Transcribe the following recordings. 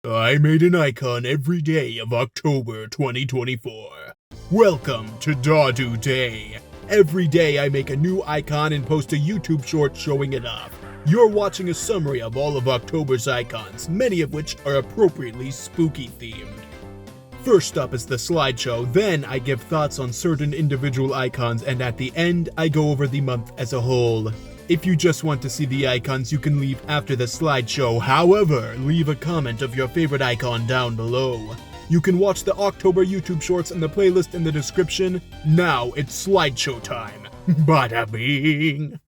I made an icon every day of October 2024. Welcome to DaaDuuDay. Every day I make a new icon and post a YouTube short showing it off. You're watching a summary of all of October's icons, many of which are appropriately spooky themed. First up is the slideshow, then I give thoughts on certain individual icons, and at the end I go over the month as a whole. If you just want to see the icons, you can leave after the slideshow. However, leave a comment of your favorite icon down below. You can watch the October YouTube shorts in the playlist in the description. Now it's slideshow time. Bada bing!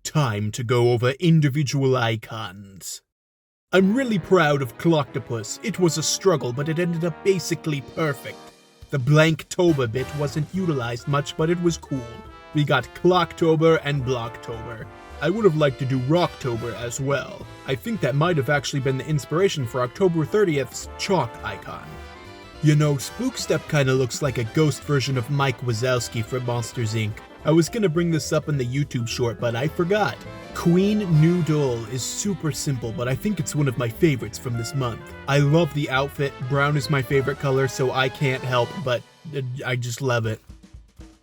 Time to go over individual icons. I'm really proud of Clocktopus. It was a struggle, but it ended up basically perfect. The Blanktober bit wasn't utilized much, but it was cool. We got Clocktober and Blocktober. I would have liked to do Rocktober as well. I think that might have actually been the inspiration for October 30th's chalk icon. You know, Spookstep kinda looks like a ghost version of Mike Wazowski from Monsters Inc. I was gonna bring this up in the YouTube short, but I forgot. Queen New Doll is super simple, but I think it's one of my favorites from this month. I love the outfit. Brown is my favorite color, so I can't help but I just love it.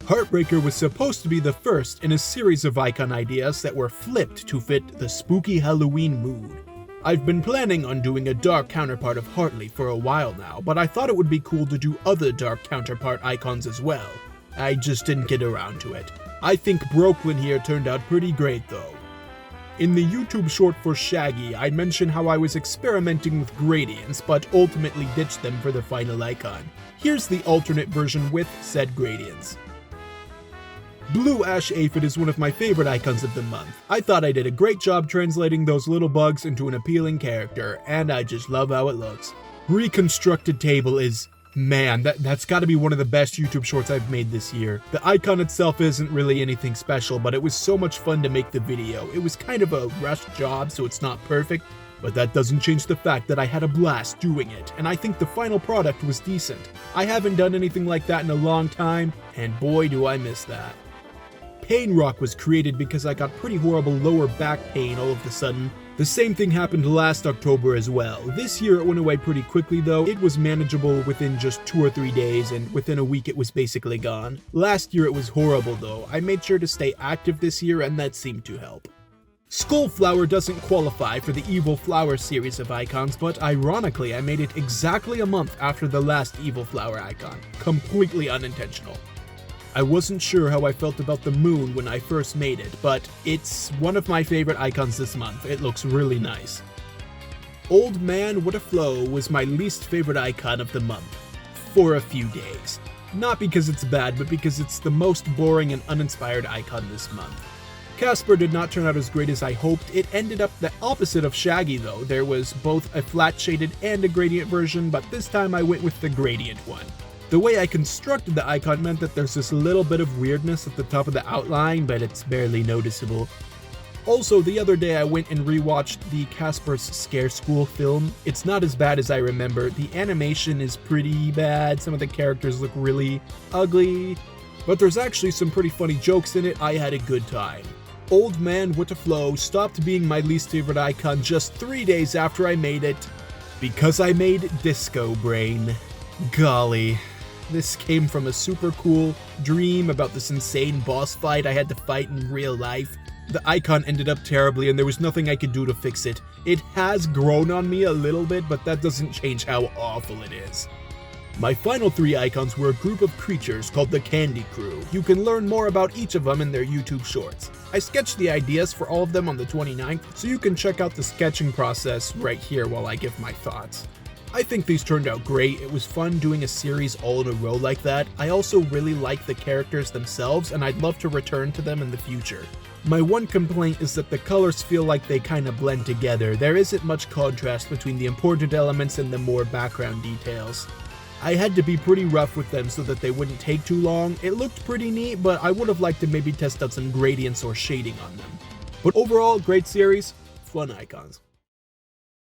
Heartbreaker was supposed to be the first in a series of icon ideas that were flipped to fit the spooky Halloween mood. I've been planning on doing a dark counterpart of Hartley for a while now, but I thought it would be cool to do other dark counterpart icons as well. I just didn't get around to it. I think Brooklyn here turned out pretty great though. In the YouTube short for Shaggy, I mentioned how I was experimenting with gradients, but ultimately ditched them for the final icon. Here's the alternate version with said gradients. Blue Ash Aphid is one of my favorite icons of the month. I thought I did a great job translating those little bugs into an appealing character, and I just love how it looks. Reconstructed Table is, man, that's gotta be one of the best YouTube shorts I've made this year. The icon itself isn't really anything special, but it was so much fun to make the video. It was kind of a rushed job, so it's not perfect, but that doesn't change the fact that I had a blast doing it, and I think the final product was decent. I haven't done anything like that in a long time, and boy do I miss that. Pain Rock was created because I got pretty horrible lower back pain all of a sudden. The same thing happened last October as well. This year it went away pretty quickly though. It was manageable within just 2 or 3 days, and within a week it was basically gone. Last year it was horrible though. I made sure to stay active this year, and that seemed to help. Skullflower doesn't qualify for the Evil Flower series of icons, but ironically I made it exactly a month after the last Evil Flower icon. Completely unintentional. I wasn't sure how I felt about the moon when I first made it, but it's one of my favorite icons this month. It looks really nice. Old Man What a Flow was my least favorite icon of the month, for a few days. Not because it's bad, but because it's the most boring and uninspired icon this month. Casper did not turn out as great as I hoped. It ended up the opposite of Shaggy though. There was both a flat shaded and a gradient version, but this time I went with the gradient one. The way I constructed the icon meant that there's this little bit of weirdness at the top of the outline, but it's barely noticeable. Also, the other day I went and rewatched the Casper's Scare School film. It's not as bad as I remember. The animation is pretty bad, some of the characters look really ugly, but there's actually some pretty funny jokes in it. I had a good time. Old Man What a Flow stopped being my least favorite icon just 3 days after I made it, because I made Disco Brain. Golly. This came from a super cool dream about this insane boss fight I had to fight in real life. The icon ended up terribly and there was nothing I could do to fix it. It has grown on me a little bit, but that doesn't change how awful it is. My final 3 icons were a group of creatures called the Candy Crew. You can learn more about each of them in their YouTube shorts. I sketched the ideas for all of them on the 29th, so you can check out the sketching process right here while I give my thoughts. I think these turned out great. It was fun doing a series all in a row like that. I also really like the characters themselves, and I'd love to return to them in the future. My one complaint is that the colors feel like they kinda blend together. There isn't much contrast between the important elements and the more background details. I had to be pretty rough with them so that they wouldn't take too long. It looked pretty neat, but I would have liked to maybe test out some gradients or shading on them. But overall, great series, fun icons.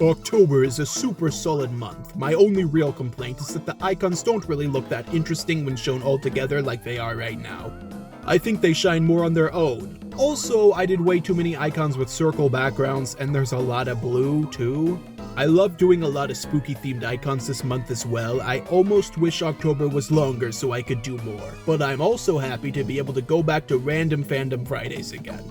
October is a super solid month. My only real complaint is that the icons don't really look that interesting when shown all together like they are right now. I think they shine more on their own. Also, I did way too many icons with circle backgrounds, and there's a lot of blue too. I love doing a lot of spooky themed icons this month as well. I almost wish October was longer so I could do more, but I'm also happy to be able to go back to random fandom Fridays again.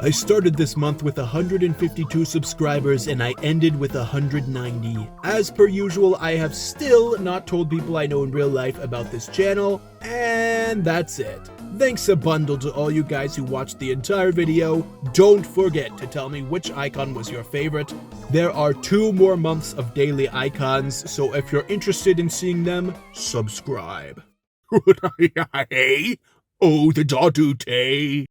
I started this month with 152 subscribers and I ended with 190. As per usual, I have still not told people I know in real life about this channel, and that's it. Thanks a bundle to all you guys who watched the entire video. Don't forget to tell me which icon was your favorite. There are 2 more months of daily icons, so if you're interested in seeing them, subscribe. Hey, oh, the DaaDuuDay.